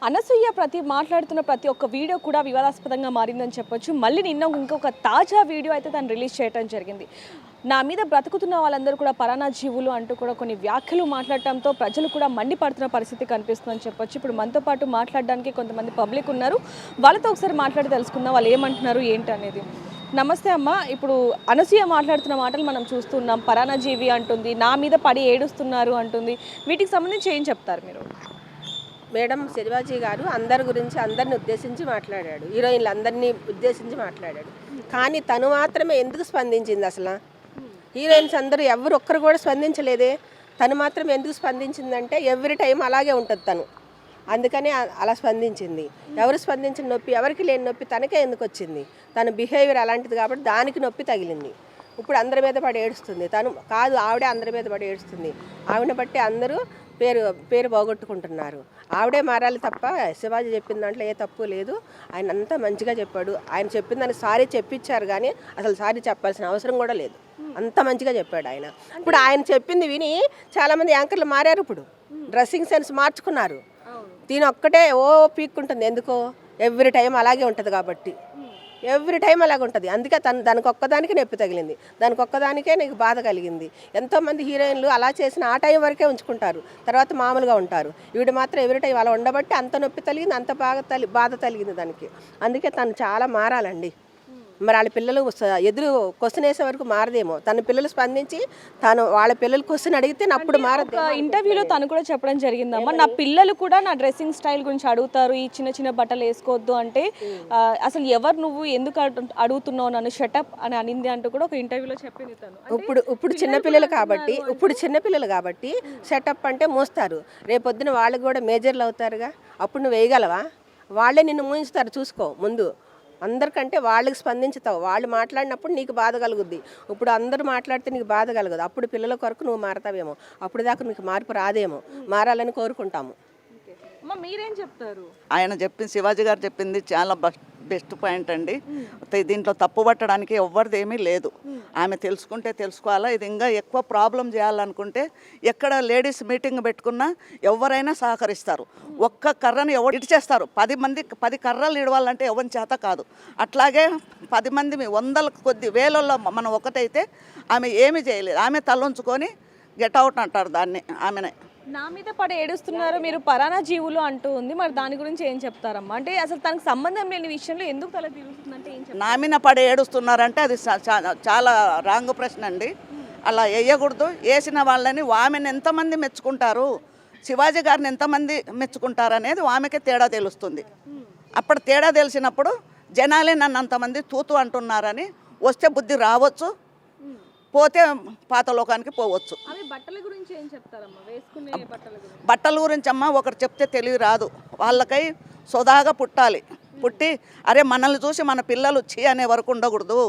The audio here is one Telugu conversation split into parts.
అనసూయ మాట్లాడుతున్న ప్రతి ఒక్క వీడియో కూడా వివాదాస్పదంగా మారిందని చెప్పొచ్చు. మళ్ళీ నిన్న ఇంకొక తాజా వీడియో అయితే తను రిలీజ్ చేయడం జరిగింది. నా మీద బ్రతుకుతున్న వాళ్ళందరూ కూడా పరానా జీవులు అంటూ కూడా కొన్ని వ్యాఖ్యలు మాట్లాడటంతో ప్రజలు కూడా మండిపడుతున్న పరిస్థితి కనిపిస్తుందని చెప్పొచ్చు. ఇప్పుడు మనతో పాటు మాట్లాడడానికి కొంతమంది పబ్లిక్ ఉన్నారు. వాళ్ళతో ఒకసారి మాట్లాడి తెలుసుకుందాం వాళ్ళు ఏమంటున్నారు ఏంటి అనేది. నమస్తే అమ్మ. ఇప్పుడు అనసూయ మాట్లాడుతున్న మాటలు మనం చూస్తున్నాం. పరానా జీవి అంటుంది, నా మీద పడి ఏడుస్తున్నారు అంటుంది. వీటికి సంబంధించి ఏం చెప్తారు మీరు? మేడం శివాజీ గారు అందరి గురించి అందరిని ఉద్దేశించి మాట్లాడాడు, హీరోయిన్లు అందరినీ ఉద్దేశించి మాట్లాడాడు. కానీ తను మాత్రమే ఎందుకు స్పందించింది? అసలు హీరోయిన్స్ అందరూ ఎవరు ఒక్కరు కూడా స్పందించలేదే. తను మాత్రం ఎందుకు స్పందించిందంటే ఎవ్రీ టైం అలాగే ఉంటుంది తను, అందుకని అలా స్పందించింది. ఎవరు స్పందించిన నొప్పి, ఎవరికి లేని నొప్పి తనకే ఎందుకు వచ్చింది? తన బిహేవియర్ అలాంటిది కాబట్టి దానికి నొప్పి తగిలింది. ఇప్పుడు అందరి మీద పడి ఏడుస్తుంది. తను కాదు, ఆవిడే అందరి మీద పడి ఏడుస్తుంది. ఆవిడని బట్టి అందరూ పేరు పోగొట్టుకుంటున్నారు. ఆవిడే మారాలి తప్ప శివాజీ చెప్పిన దాంట్లో ఏ తప్పు లేదు. ఆయన అంతా మంచిగా చెప్పాడు. ఆయన చెప్పిన దానికి సారీ చెప్పించారు, కానీ అసలు సారీ చెప్పాల్సిన అవసరం కూడా లేదు. అంత మంచిగా చెప్పాడు ఆయన. ఇప్పుడు ఆయన చెప్పింది విని చాలామంది యాంకర్లు మారారు. ఇప్పుడు డ్రెస్సింగ్ సెన్స్ మార్చుకున్నారు. దీని ఒక్కటే పీక్కుంటుంది. ఎందుకో ఎవ్రీ టైం అలాగే ఉంటుంది కాబట్టి, ఎవ్రీ టైం అలాగే ఉంటుంది. అందుకే దానికి ఒక్కదానికే నొప్పి తగిలింది, దానికి ఒక్కదానికే నీకు బాధ కలిగింది. ఎంతోమంది హీరోయిన్లు అలా చేసిన ఆ టైం వరకే ఉంచుకుంటారు, తర్వాత మామూలుగా ఉంటారు. ఈవిడ మాత్రం ఎవ్రీ టైం అలా ఉండబట్టి అంత నొప్పి తగిలింది, అంత బాధ తగిలింది దానికి. అందుకే తను చాలా మారాలండి. మరి వాళ్ళ పిల్లలు ఎదురు క్వశ్చన్ వేసే వరకు మారదేమో. తన పిల్లలు స్పందించి వాళ్ళ పిల్లలు క్వశ్చన్ అడిగితే అప్పుడు మారదు. ఇంటర్వ్యూలో తను కూడా చెప్పడం జరిగిందమ్మా, నా పిల్లలు కూడా నా డ్రెస్సింగ్ స్టైల్ గురించి అడుగుతారు, ఈ చిన్న చిన్న బట్టలు వేసుకోవద్దు అంటే అసలు ఎవరు నువ్వు ఎందుకు అడుగుతున్నావు నన్ను, షటప్ అని అనింది అంటూ కూడా ఒక ఇంటర్వ్యూలో చెప్పింది తను. ఇప్పుడు చిన్నపిల్లలు కాబట్టి షటప్ అంటే మోస్తారు. రేపొద్దున వాళ్ళు కూడా మేజర్లు అవుతారుగా, అప్పుడు నువ్వు వేయగలవా? వాళ్ళే నిన్ను మూయించుతారు. చూసుకో ముందు. అందరికంటే వాళ్ళకి స్పందించుతావు. వాళ్ళు మాట్లాడినప్పుడు నీకు బాధ కలుగుద్ది. ఇప్పుడు అందరూ మాట్లాడితే నీకు బాధ కలగదు. అప్పుడు పిల్లల కొరకు నువ్వు మారతావేమో. అప్పుడు దాకా నీకు మార్పు రాదేమో. మారాలని కోరుకుంటాము. మీరేం చెప్తారు? ఆయన చెప్పింది, శివాజీ గారు చెప్పింది చాలా బెస్ట్ పాయింట్ అండి. దీంట్లో తప్పు పట్టడానికి ఎవరిది ఏమీ లేదు. ఆమె తెలుసుకుంటే తెలుసుకోవాలా. ఇది ఇంకా ఎక్కువ ప్రాబ్లం చేయాలనుకుంటే ఎక్కడ లేడీస్ మీటింగ్ పెట్టుకున్నా ఎవరైనా సహకరిస్తారు. ఒక్క కర్రని ఎవరు ఇడిచేస్తారు. 10 కర్రలు ఇడవాలంటే ఎవరి చేత కాదు. అట్లాగే 10 మంది వందల కొద్ది వేలల్లో మనం ఒకటైతే ఆమె ఏమీ చేయలేదు. ఆమె తలొంచుకొని గెట్ అవుట్ అంటారు దాన్ని. ఆమెనే నా మీద పడి ఏడుస్తున్నారు, మీరు పరానా జీవులు అంటూ ఉంది. మరి దాని గురించి ఏం చెప్తారమ్మా? అంటే అసలు తనకు సంబంధం లేని విషయంలో ఎందుకు తల తిరుగుతుందంటే ఏం చెప్తారు? నా మీద పడి ఏడుస్తున్నారంటే అది చాలా రాంగ్ ప్రశ్న అండి. అలా వేయకూడదు. వేసిన వాళ్ళని ఆమెను ఎంతమంది మెచ్చుకుంటారు, శివాజీ గారిని ఎంతమంది మెచ్చుకుంటారు అనేది ఆమెకే తేడా తెలుస్తుంది. అప్పుడు తేడా తెలిసినప్పుడు జనాలే నన్ను అంతమంది తూతు అంటున్నారని వస్తే బుద్ధి రావచ్చు, పోతే పాత లోకానికి పోవచ్చు. బట్టల గురించి అమ్మ ఒకరు చెప్తే తెలివి రాదు. వాళ్ళకై సోదాగా పుట్టాలి. పుట్టి అరే మనల్ని చూసి మన పిల్లలు చీ అనే వరకు ఉండకూడదు.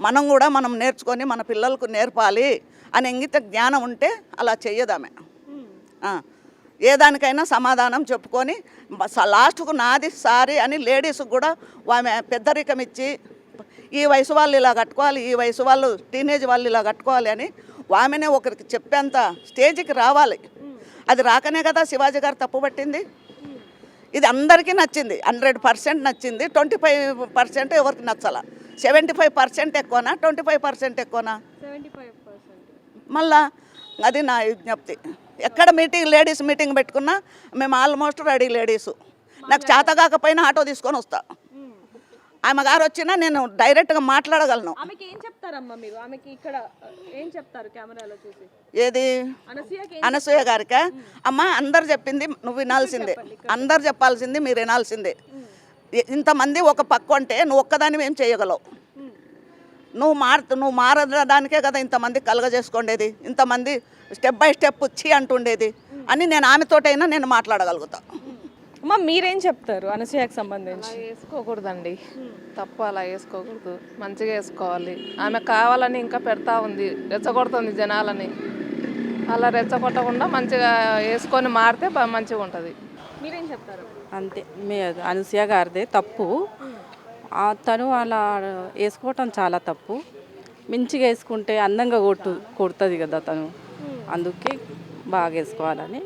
మనం కూడా మనం నేర్చుకొని మన పిల్లలకు నేర్పాలి అని ఇంగిత జ్ఞానం ఉంటే అలా చెయ్యదామె. ఏ దానికైనా సమాధానం చెప్పుకొని లాస్ట్కు నాది సారీ అని లేడీస్కి కూడా ఆమె పెద్దరికం ఇచ్చి ఈ వయసు వాళ్ళు ఇలా కట్టుకోవాలి, ఈ వయసు వాళ్ళు టీనేజ్ వాళ్ళు ఇలా కట్టుకోవాలి అని ఆమెనే ఒకరికి చెప్పేంత స్టేజ్కి రావాలి. అది రాకనే కదా శివాజీ గారు తప్పుపట్టింది. ఇది అందరికీ నచ్చింది, 100% నచ్చింది. 25% ఎవరికి నచ్చాల. 75% ఎక్కువనా, 25% ఎక్కువనా? మళ్ళా అది నా విజ్ఞప్తి. ఎక్కడ లేడీస్ మీటింగ్ పెట్టుకున్నా మేము ఆల్మోస్ట్ రెడీ లేడీసు. నాకు చేత కాకపోయినా ఆటో తీసుకొని వస్తా. ఆమె గారు వచ్చినా నేను డైరెక్ట్గా మాట్లాడగలను. ఏది అనసూయ గారికా? అమ్మ అందరు చెప్పింది నువ్వు వినాల్సిందే, అందరు చెప్పాల్సింది మీరు వినాల్సిందే. ఇంతమంది ఒక పక్క అంటే నువ్వు ఒక్కదాని ఏం చేయగలవు? నువ్వు మారడానికే కదా ఇంతమంది కలగజేసుకోండేది, ఇంతమంది స్టెప్ బై స్టెప్ వచ్చి అంటుండేది అని నేను ఆమెతోటైనా నేను మాట్లాడగలుగుతా. అమ్మ మీరేం చెప్తారు అనసూయకు సంబంధించి? వేసుకోకూడదండి, తప్పు అలా వేసుకోకూడదు, మంచిగా వేసుకోవాలి. ఆమె కావాలని ఇంకా పెడతా ఉంది, రెచ్చగొడుతుంది జనాలని. అలా రెచ్చగొట్టకుండా మంచిగా వేసుకొని మారితే మంచిగా ఉంటుంది. మీరేం చెప్తారు? అంతే, అనసూయ గారిదే తప్పు. తను అలా వేసుకోవటం చాలా తప్పు. మంచిగా వేసుకుంటే అందంగా కొడుతుంది కదా తను. అందుకే బాగా వేసుకోవాలని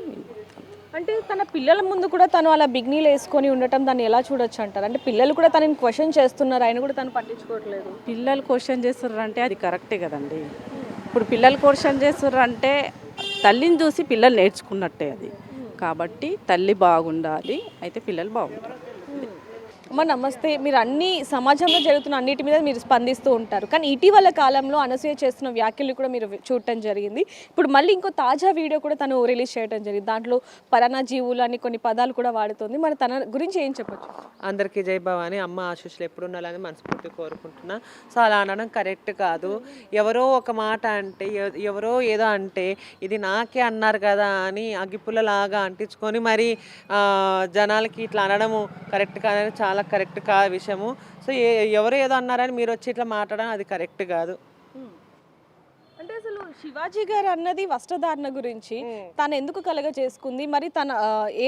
అంటే తన పిల్లల ముందు కూడా తను అలా బిగ్నీలు వేసుకొని ఉండటం దాన్ని ఎలా చూడొచ్చు అంటారు? అంటే పిల్లలు కూడా తనని క్వశ్చన్ చేస్తున్నారు, ఆయన కూడా తను పట్టించుకోవట్లేదు. పిల్లలు క్వశ్చన్ చేస్తుర్రు అంటే అది కరెక్టే కదండి. ఇప్పుడు పిల్లలు క్వశ్చన్ చేస్తుర్రు అంటే తల్లిని చూసి పిల్లలు నేర్చుకున్నట్టే అది. కాబట్టి తల్లి బాగుండాలి, అయితే పిల్లలు బాగుంటారు. అమ్మ నమస్తే. మీరు అన్ని సమాజంలో జరుగుతున్న అన్నిటి మీద మీరు స్పందిస్తూ ఉంటారు, కానీ ఇటీవల కాలంలో అనసూయ చేస్తున్న వ్యాఖ్యలు కూడా మీరు చూడటం జరిగింది. ఇప్పుడు మళ్ళీ ఇంకో తాజా వీడియో కూడా తను రిలీజ్ చేయడం జరిగింది. దాంట్లో పరాన్న జీవులు అని కొన్ని పదాలు కూడా వాడుతుంది. మరి తన గురించి ఏం చెప్పొచ్చు? అందరికీ జై భవాని, అమ్మ ఆశీస్సులు ఎప్పుడు ఉండాలని మనస్ఫూర్తి కోరుకుంటున్నా. సో అలా అనడం కరెక్ట్ కాదు. ఎవరో ఒక మాట అంటే, ఎవరో ఏదో అంటే ఇది నాకే అన్నారు కదా అని అగ్గిపుల్లలాగా అంటించుకొని మరి జనాలకి ఇట్లా అనడము కరెక్ట్ కాదని చాలా కరెక్ట్ కాదు విషయము. సో ఎవరు ఏదో అన్నారని మీరు వచ్చి ఇట్లా మాట్లాడడం అది కరెక్ట్ కాదు. అంటే అసలు శివాజీ గారు అన్నది వస్త్రధారణ గురించి తను ఎందుకు కలగ చేసుకుంది, మరి తన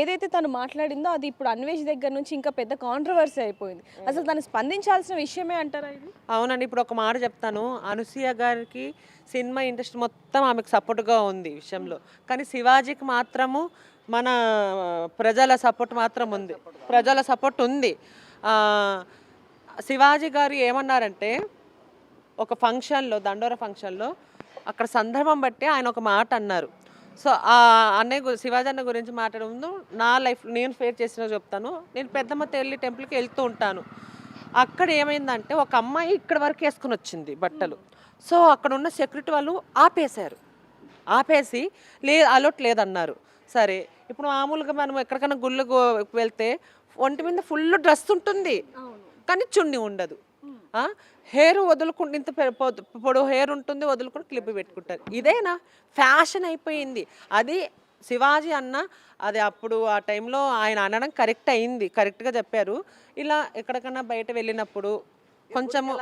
ఏదైతే తను మాట్లాడిందో అది ఇప్పుడు అన్వేష్ దగ్గర నుంచి ఇంకా పెద్ద కాంట్రవర్సీ అయిపోయింది. అసలు తను స్పందించాల్సిన విషయమే అంటారా ఇది? అవునండి, ఇప్పుడు ఒక మాట చెప్తాను. అనసూయ గారికి సినిమా ఇండస్ట్రీ మొత్తం ఆమెకు సపోర్ట్గా ఉంది ఈ విషయంలో, కానీ శివాజీకి మాత్రము మన ప్రజల సపోర్ట్ మాత్రం ఉంది, ప్రజల సపోర్ట్ ఉంది. శివాజీ గారు ఏమన్నారంటే ఒక ఫంక్షన్లో, దండోర ఫంక్షన్లో అక్కడ సందర్భం బట్టి ఆయన ఒక మాట అన్నారు. సో ఆ అన్నయ్య శివాజీ అన్న గురించి మాట్లాడే ముందు నా లైఫ్ నేను ఫేస్ చేసిన చెప్తాను. నేను పెద్దమ్మ తల్లి టెంపుల్కి వెళ్తూ ఉంటాను. అక్కడ ఏమైందంటే ఒక అమ్మాయి ఇక్కడ వరకు వేసుకుని వచ్చింది బట్టలు. సో అక్కడ ఉన్న సెక్యూరిటీ వాళ్ళు ఆపేసి అలౌట్ లేదన్నారు. సరే, ఇప్పుడు మామూలుగా మనం ఎక్కడికైనా గుళ్ళకు వెళ్తే ఒంటి మీద ఫుల్ డ్రెస్ ఉంటుంది కానీ చున్నీ ఉండదు. హెయిర్ వదులుకుంటే ఇంత పొడవు హెయిర్ ఉంటుంది, వదులుకుని క్లిప్ పెట్టుకుంటారు. ఇదేనా ఫ్యాషన్ అయిపోయింది. అది శివాజీ అన్న అది అప్పుడు ఆ టైంలో ఆయన అనడం కరెక్ట్ అయింది, కరెక్ట్గా చెప్పారు. ఇలా ఎక్కడికైనా బయట వెళ్ళినప్పుడు కొంచెము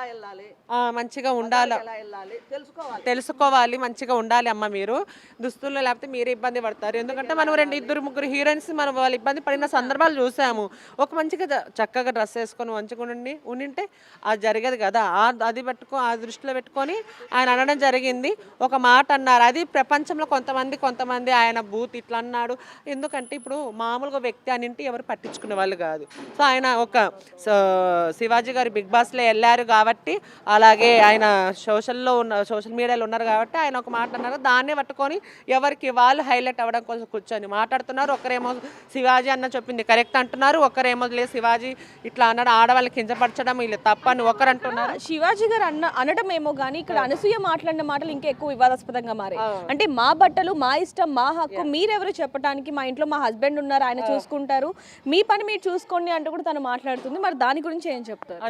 మంచిగా ఉండాలి, తెలుసుకోవాలి, మంచిగా ఉండాలి అమ్మ. మీరు దుస్తుల్లో లేకపోతే మీరే ఇబ్బంది పడతారు. ఎందుకంటే మనం 2-3 హీరోయిన్స్ మనం వాళ్ళు ఇబ్బంది పడిన సందర్భాలు చూసాము. ఒక మంచిగా చక్కగా డ్రెస్ వేసుకొని మంచిగా ఉండింటే అది జరిగేది కదా. అది ఆ దృష్టిలో పెట్టుకొని ఆయన అనడం జరిగింది. ఒక మాట అన్నారు, అది ప్రపంచంలో కొంతమంది ఆయన బూత్ ఇట్లా అన్నాడు. ఎందుకంటే ఇప్పుడు మామూలుగా వ్యక్తి అనింటి ఎవరు పట్టించుకునే వాళ్ళు కాదు. సో ఆయన ఒక శివాజీ గారు బిగ్ బాస్లో వెళ్ళారు కాబట్టి, అలాగే ఆయన సోషల్ మీడియాలో ఉన్నారు కాబట్టి ఆయన ఒక మాట అన్నారు. దాన్నే పట్టుకొని ఎవరికి వాళ్ళు హైలైట్ అవ్వడం కోసం కూర్చొని మాట్లాడుతున్నారు. ఒకరేమో శివాజీ అన్న చెప్పింది కరెక్ట్ అంటున్నారు, ఒకరేమో లేదు శివాజీ ఇట్లా అన్నాడు, ఆడవాళ్ళని కించపరచడం ఇలా తప్పని ఒకరు అంటున్నారు. శివాజీ గారు అనడం ఏమో కానీ ఇక్కడ అనసూయ మాట్లాడిన మాటలు ఇంకా ఎక్కువ వివాదాస్పదంగా మారాయి. అంటే మా బట్టలు మా ఇష్టం, మా హక్కు, మీరెవరు చెప్పడానికి, మా ఇంట్లో మా హస్బెండ్ ఉన్నారు, ఆయన చూసుకుంటారు, మీ పని మీరు చూసుకోండి అంటూ కూడా తను మాట్లాడుతుంది. మరి దాని గురించి ఏం చెప్తారు?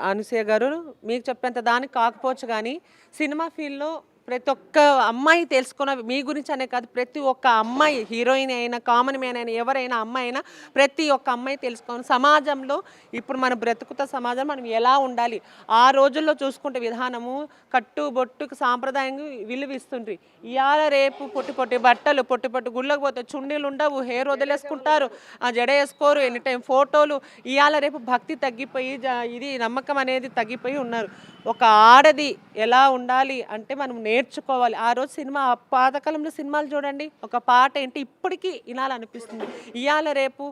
అనసూయ గారు మీకు చెప్పేంత దానికి కాకపోవచ్చు, కానీ సినిమా ఫీల్డ్లో ప్రతి ఒక్క అమ్మాయి తెలుసుకున్న మీ గురించి అనే కాదు, ప్రతి ఒక్క అమ్మాయి హీరోయిన్ అయినా కామన్ మ్యాన్ అయినా ఎవరైనా అమ్మాయి అయినా ప్రతి ఒక్క అమ్మాయి తెలుసుకోవాలి. సమాజంలో ఇప్పుడు మనం బ్రతుకుత సమాజం మనం ఎలా ఉండాలి, ఆ రోజుల్లో చూసుకుంటే విధానము కట్టు బొట్టుకు సాంప్రదాయంగా విలువిస్తుండ్రి. ఇవాళ రేపు పొట్టి బట్టలు పొట్టి గుళ్ళకు పోతే చుండీలు ఉండవు, హెయిర్ వదిలేసుకుంటారు, ఆ జడ వేసుకోరు, ఎనీ టైం ఫోటోలు. ఇవాళ రేపు భక్తి తగ్గిపోయి ఇది నమ్మకం అనేది తగ్గిపోయి ఉన్నారు. ఒక ఆడది ఎలా ఉండాలి అంటే మనం నేర్చుకోవాలి. ఆ రోజు సినిమా పాతకాలంలో సినిమాలు చూడండి, ఒక పాట ఏంటి ఇప్పటికీ వినాలనిపిస్తుంది. ఇవాళ రేపు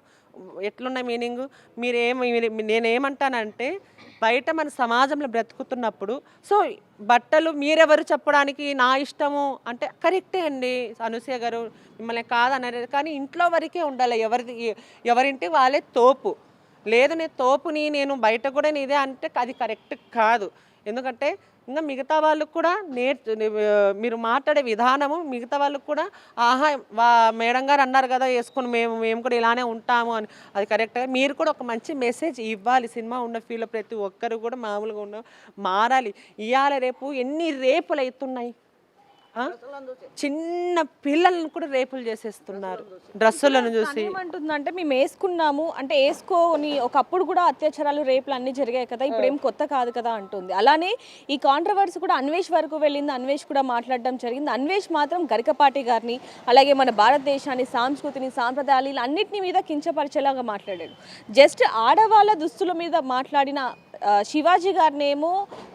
ఎట్లున్న మీనింగ్ నేనేమంటానంటే బయట మన సమాజంలో బ్రతుకుతున్నప్పుడు సో బట్టలు మీరెవరు చెప్పడానికి నా ఇష్టము అంటే కరెక్టే అండి. అనసూయ గారు మిమ్మల్ని కాదనలేదు, కానీ ఇంట్లో వరకే ఉండాలి. ఎవరింటి వాళ్ళే తోపు. లేదు నేను తోపుని నేను బయట కూడా నీదే అంటే అది కరెక్ట్ కాదు. ఎందుకంటే ఇంకా మిగతా వాళ్ళకు కూడా మీరు మాట్లాడే విధానము మిగతా వాళ్ళకు కూడా మేడం గారు అన్నారు కదా వేసుకుని మేము కూడా ఇలానే ఉంటాము అని, అది కరెక్ట్గా మీరు కూడా ఒక మంచి మెసేజ్ ఇవ్వాలి. సినిమా ఉన్న ఫీల్డ్లో ప్రతి ఒక్కరు కూడా మామూలుగా మారాలి. ఇవాళ రేపు ఎన్ని రేపులు అవుతున్నాయి, చిన్న పిల్లలను కూడా రేపులు చేసేస్తున్నారు డ్రెస్సులను చూసి. ఏమంటుందంటే మేము వేసుకున్నాము అంటే వేసుకోని ఒకప్పుడు కూడా అత్యాచారాలు రేపులు అన్నీ జరిగాయి కదా, ఇప్పుడు ఏం కొత్త కాదు కదా అంటుంది. అలానే ఈ కాంట్రవర్సీ కూడా అన్వేష్ వరకు వెళ్ళింది, అన్వేష్ కూడా మాట్లాడడం జరిగింది. అన్వేష్ మాత్రం గరికపాటి గారిని అలాగే మన భారతదేశాన్ని సంస్కృతిని సాంప్రదాయాలు ఇలా అన్నింటినీ మీద కించపరిచేలాగా మాట్లాడాడు. జస్ట్ ఆడవాళ్ళ దుస్తుల మీద మాట్లాడిన శివాజీ గారిని ఏమో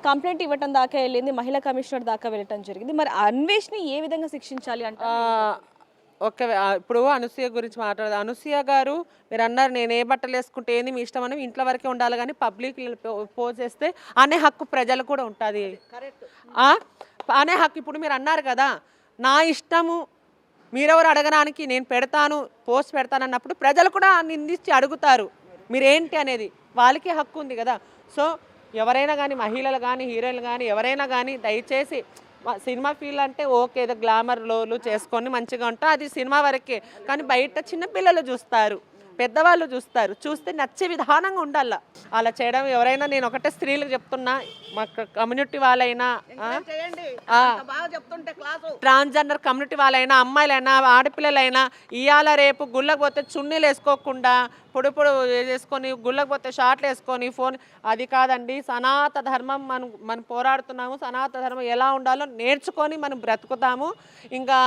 కంప్లైంట్ ఇవ్వటం దాకా వెళ్ళింది, మహిళా కమిషనర్ దాకా వెళ్ళటం జరిగింది. మరి అన్వేష్ని ఏ విధంగా శిక్షించాలి అంటే ఇప్పుడు అనసూయ గురించి మాట్లాడదు. అనసూయ గారు మీరు అన్నారు నేను ఏ బట్టలు వేసుకుంటే ఏంది మీ ఇష్టం అని, ఇంట్లో వరకే ఉండాలి కానీ పబ్లిక్ పోజ్ చేస్తే అనే హక్కు ప్రజలు కూడా ఉంటుంది. అనే హక్కు ఇప్పుడు మీరు అన్నారు కదా నా ఇష్టము మీరెవరు అడగడానికి నేను పెడతాను పోస్ట్ పెడతాను అన్నప్పుడు ప్రజలు కూడా నిందించి అడుగుతారు మీరేంటి అనేది, వాళ్ళకి హక్కు ఉంది కదా. సో ఎవరైనా కానీ మహిళలు కానీ హీరోయిన్లు కానీ ఎవరైనా కానీ దయచేసి సినిమా ఫీల్ అంటే ఓకే ఏదో గ్లామర్ లోలు చేసుకొని మంచిగా ఉంటా అది సినిమా వరకే, కానీ బయట చిన్నపిల్లలు చూస్తారు పెద్దవాళ్ళు చూస్తారు, చూస్తే నచ్చే విధానంగా ఉండాల అలా చేయడం. ఎవరైనా నేను ఒకటే స్త్రీలకు చెప్తున్నా మా కమ్యూనిటీ వాళ్ళైనా ట్రాన్స్జెండర్ కమ్యూనిటీ వాళ్ళైనా అమ్మాయిలైనా ఆడపిల్లలైనా ఇవాళ రేపు గుళ్ళకు పోతే చున్నీలు వేసుకోకుండా పొడి వేసుకొని గుళ్ళకు పోతే షార్ట్లు వేసుకొని ఫోన్ అది కాదండి. సనాతన ధర్మం మనం పోరాడుతున్నాము, సనాతన ధర్మం ఎలా ఉండాలో నేర్చుకొని మనం బ్రతుకుతాము. ఇంకా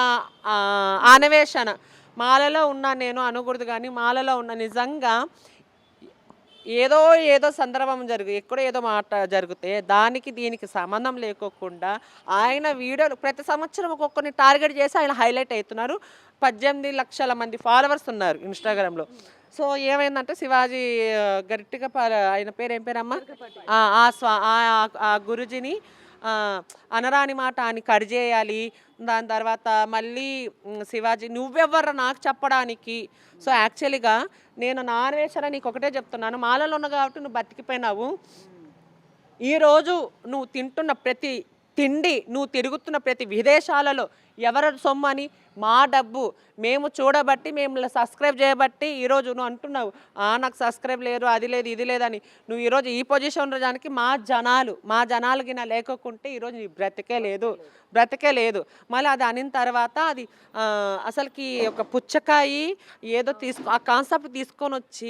ఆనవేషణ మాలలో ఉన్నా నేను అనకూడదు కానీ మాలలో ఉన్న నిజంగా ఏదో సందర్భం ఎక్కడో ఏదో మాట జరిగితే దానికి దీనికి సంబంధం లేకోకుండా ఆయన వీడియోలు ప్రతి సంవత్సరం ఒక్కొక్కరిని టార్గెట్ చేసి ఆయన హైలైట్ అవుతున్నారు. 18 లక్షల మంది ఫాలోవర్స్ ఉన్నారు ఇన్స్టాగ్రామ్లో. సో ఏమైందంటే శివాజీ గట్టిగా ఆయన పేరు ఏం పేరమ్మా ఆ గురుజీని అనరాని మాట అని కట్ చేయాలి. దాని తర్వాత మళ్ళీ శివాజీ నువ్వెవ్వరు నాకు చెప్పడానికి. సో యాక్చువల్గా నేను నా అన్వేషణ నీకు ఒకటే చెప్తున్నాను, మాలలో ఉన్న కాబట్టి నువ్వు బతికిపోయినావు. ఈరోజు నువ్వు తింటున్న ప్రతి తిండి నువ్వు తిరుగుతున్న ప్రతి విదేశాలలో ఎవరి సొమ్ము అని మా డబ్బు మేము చూడబట్టి మేము సబ్స్క్రైబ్ చేయబట్టి ఈరోజు నువ్వు అంటున్నావు నాకు సబ్స్క్రైబ్ లేదు అది లేదు ఇది లేదని. నువ్వు ఈరోజు ఈ పొజిషన్ రావడానికి మా జనాలు గిన లేకుంటే ఈరోజు నీ బ్రతికే లేదు. మళ్ళీ అది అనిన తర్వాత అది అసలుకి ఒక పుచ్చకాయి ఏదో ఆ కాన్సెప్ట్ తీసుకొని వచ్చి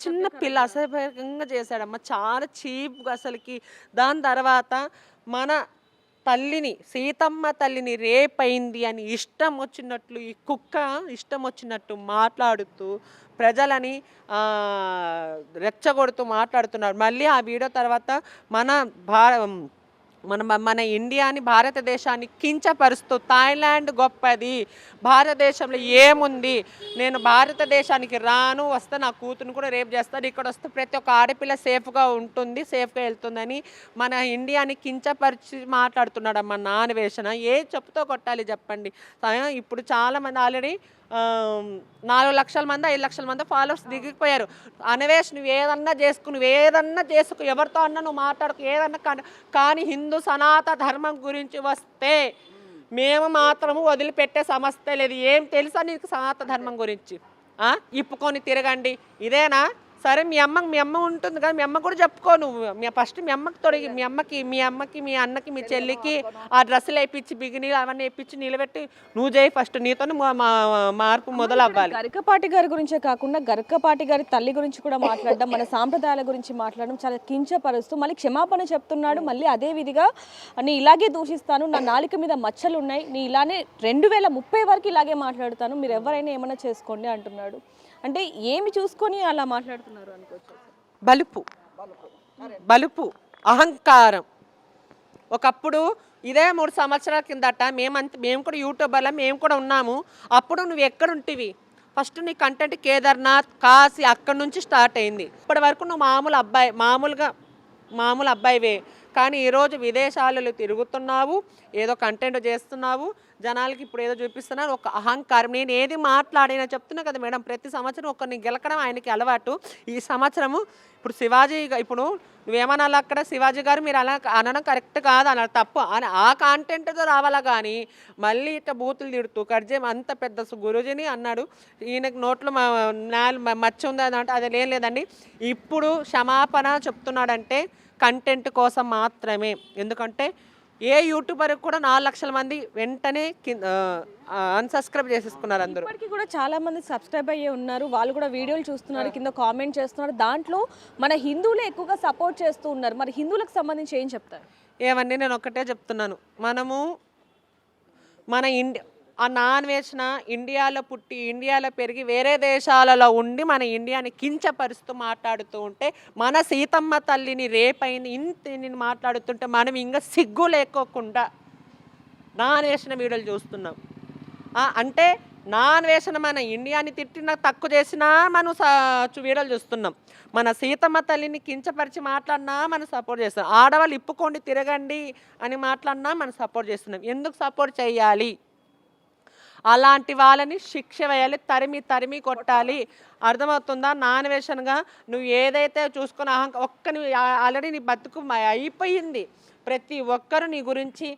చిన్న పిల్ల అసభ్యంగా చేశాడమ్మ, చాలా చీప్గా అసలుకి. దాని తర్వాత మన తల్లిని సీతమ్మ తల్లిని రేపైంది అని ఇష్టం వచ్చినట్లు ఈ కుక్క ఇష్టం వచ్చినట్టు మాట్లాడుతూ ప్రజలని రెచ్చగొడుతూ మాట్లాడుతున్నారు. మళ్ళీ ఆ వీడియో తర్వాత మన ఇండియాని భారతదేశాన్ని కించపరుస్తూ థాయిలాండ్ గొప్పది, భారతదేశంలో ఏముంది, నేను భారతదేశానికి వస్తే నా కూతురుని కూడా రేపు చేస్తాను, ఇక్కడ వస్తే ప్రతి ఒక్క ఆడపిల్ల సేఫ్గా ఉంటుంది సేఫ్గా వెళ్తుందని మన ఇండియాని కించపరిచి మాట్లాడుతున్నాడు అమ్మ నాన్వేషణ. ఏ చెప్పుతో కొట్టాలి చెప్పండి. ఇప్పుడు చాలామంది ఆల్రెడీ 4 లక్షల మంది 5 లక్షల మంది ఫాలోవర్స్ దిగిపోయారు. అనవేష్ నువ్వు ఏదన్నా చేసుకు ఎవరితో అన్నా నువ్వు మాట్లాడుకు ఏదన్నా కానీ హిందూ సనాతన ధర్మం గురించి వస్తే మేము మాత్రము వదిలిపెట్టే సమస్య లేదు. ఏం తెలుసా నీకు సనాతన ధర్మం గురించి? ఇప్పుకొని తిరగండి ఇదేనా? సరే మీ అమ్మ ఉంటుంది కదా, మీ అమ్మ కూడా చెప్పుకో. నువ్వు ఫస్ట్ మీ అమ్మకి తొడిగి మీ అమ్మకి మీ అన్నకి మీ చెల్లికి ఆ డ్రెస్సులు వేయించి బిగిని అవన్నీ వేయించి నిలబెట్టి నువ్వు చేయి ఫస్ట్. నీతో మార్పు మొదలు అవ్వాలి. గరికపాటి గారి గురించే కాకుండా గరికపాటి గారి తల్లి గురించి కూడా మాట్లాడడం, మన సాంప్రదాయాల గురించి మాట్లాడడం చాలా కించపరుస్తూ మళ్ళీ క్షమాపణ చెప్తున్నాడు. మళ్ళీ అదే విధిగా నీ ఇలాగే దూషిస్తాను, నా నాలుక మీద మచ్చలు ఉన్నాయి, నీ ఇలానే 2030 వరకు ఇలాగే మాట్లాడుతాను, మీరు ఎవరైనా ఏమైనా చేసుకోండి అంటున్నాడు. అంటే ఏమి చూసుకొని అలా మాట్లాడుతున్నారు అనుకోవచ్చు? బలుపు అహంకారం. ఒకప్పుడు ఇదే 3 సంవత్సరాల కిందట మేము కూడా యూట్యూబర్లో మేము కూడా ఉన్నాము. అప్పుడు నువ్వు ఎక్కడుంటివి? ఫస్ట్ నీ కంటెంట్ కేదార్నాథ్ కాశీ అక్కడి నుంచి స్టార్ట్ అయింది. ఇప్పటి వరకు నువ్వు మామూలు అబ్బాయివే, కానీ ఈరోజు విదేశాలలో తిరుగుతున్నావు, ఏదో కంటెంట్ చేస్తున్నావు, జనాలకి ఇప్పుడు ఏదో చూపిస్తున్నారు. ఒక అహంకారం. నేను ఏది మాట్లాడినా చెప్తున్నా కదా మేడం, ప్రతి సంవత్సరం ఒకరిని గెలకడం ఆయనకి అలవాటు. ఈ సంవత్సరము ఇప్పుడు శివాజీ ఇప్పుడు నువ్వేమనాలి అక్కడ శివాజీ గారు మీరు అలా అనడం కరెక్ట్ కాదు అన్నారు, తప్పు అని ఆ కాంటెంట్తో రావాలా కానీ మళ్ళీ ఇట్లా బూతులు తిడుతూ కర్జేం అంత పెద్ద గురుజీని అన్నాడు, ఈయనకు నోట్లో మచ్చ ఉంది అంటే అది లేదండి. ఇప్పుడు క్షమాపణ చెప్తున్నాడంటే కంటెంట్ కోసం మాత్రమే. ఎందుకంటే ఏ యూట్యూబర్ కూడా 4 లక్షల మంది వెంటనే అన్సబ్స్క్రైబ్ చేసేసుకున్నారు. అందరూ ఇప్పటికీ కూడా చాలా మంది సబ్స్క్రైబ్ అయ్యే ఉన్నారు, వాళ్ళు కూడా వీడియోలు చూస్తున్నారు, కింద కామెంట్ చేస్తున్నారు. దాంట్లో మన హిందువులే ఎక్కువగా సపోర్ట్ చేస్తూ ఉన్నారు. మరి హిందువులకు సంబంధించి ఏం చెప్తారు? ఏమండి నేను ఒకటే చెప్తున్నాను, మన ఆ నాన్వేషణ ఇండియాలో పుట్టి ఇండియాలో పెరిగి వేరే దేశాలలో ఉండి మన ఇండియాని కించపరుస్తూ మాట్లాడుతూ ఉంటే, మన సీతమ్మ తల్లిని రేపైంది ఇంత మాట్లాడుతుంటే మనం ఇంకా సిగ్గు లేకోకుండా నాన్వేషణ వీడియోలు చూస్తున్నాం. అంటే నాన్ వేసిన మన ఇండియాని తిట్టినా తక్కువ చేసినా మనం వీడియోలు చూస్తున్నాం. మన సీతమ్మ తల్లిని కించపరిచి మాట్లాడినా మనం సపోర్ట్ చేస్తున్నాం. ఆడవాళ్ళు ఇప్పుకోండి తిరగండి అని మాట్లాడినా మనం సపోర్ట్ చేస్తున్నాం. ఎందుకు సపోర్ట్ చేయాలి? అలాంటి వాళ్ళని శిక్ష వేయాలి, తరిమి కొట్టాలి. అర్థమవుతుందా? నాన్వేషన్గా నువ్వు ఏదైతే చూసుకుని ఆల్రెడీ నీ బతుకు అయిపోయింది. ప్రతి ఒక్కరు నీ గురించి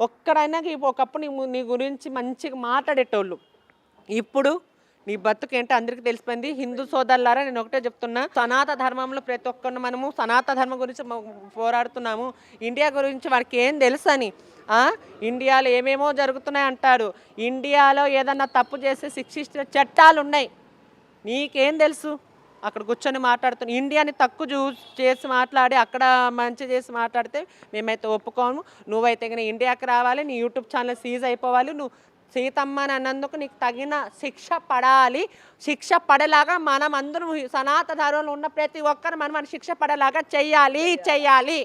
ఒక్కడైనా ఒకప్పుడు నీ గురించి మంచిగా మాట్లాడేటోళ్ళు. ఇప్పుడు నీ బతుకేంటో అందరికీ తెలిసిపోయింది. హిందూ సోదరులారా, నేను ఒకటే చెప్తున్నా, సనాతన ధర్మంలో ప్రతి ఒక్కరు మనము సనాతన ధర్మం గురించి పోరాడుతున్నాము. ఇండియా గురించి వాడికి ఏం తెలుసు అని. ఇండియాలో ఏమేమో జరుగుతున్నాయి అంటాడు. ఇండియాలో ఏదన్నా తప్పు చేస్తే శిక్షించే చట్టాలు ఉన్నాయి. నీకేం తెలుసు? అక్కడ కూర్చొని మాట్లాడుతున్నాను. ఇండియాని తక్కువ చేసి మాట్లాడి అక్కడ మంచి చేసి మాట్లాడితే మేమైతే ఒప్పుకోము. నువ్వైతే కానీ ఇండియాకి రావాలి, నీ యూట్యూబ్ ఛానల్ సీజ్ అయిపోవాలి. నువ్వు సీతమ్మ అని అన్నందుకు నీకు తగిన శిక్ష పడాలి. శిక్ష పడేలాగా మనం అందరం సనాతన ధర్మంలో ఉన్న ప్రతి ఒక్కరు మన శిక్ష పడేలాగా చెయ్యాలి.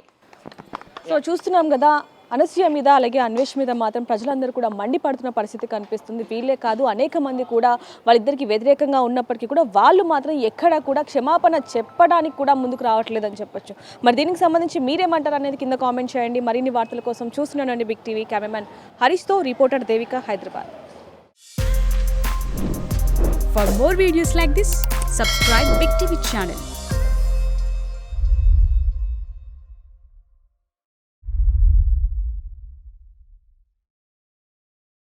సో చూస్తున్నాం కదా, అనసూయ మీద అలాగే అన్వేష్ మీద మాత్రం ప్రజలందరూ కూడా మండిపడుతున్న పరిస్థితి కనిపిస్తుంది. వీళ్ళే కాదు, అనేక మంది కూడా వాళ్ళిద్దరికి వ్యతిరేకంగా ఉన్నప్పటికీ కూడా వాళ్ళు మాత్రం ఎక్కడా కూడా క్షమాపణ చెప్పడానికి కూడా ముందుకు రావట్లేదని చెప్పొచ్చు. మరి దీనికి సంబంధించి మీరేమంటారు అనేది కింద కామెంట్ చేయండి. మరిన్ని వార్తల కోసం చూస్తున్నానండి బిగ్ టీవీ. కెమెరామెన్ హరీష్తో reporter Devika, Hyderabad. For more videos like this, subscribe Big TV channel.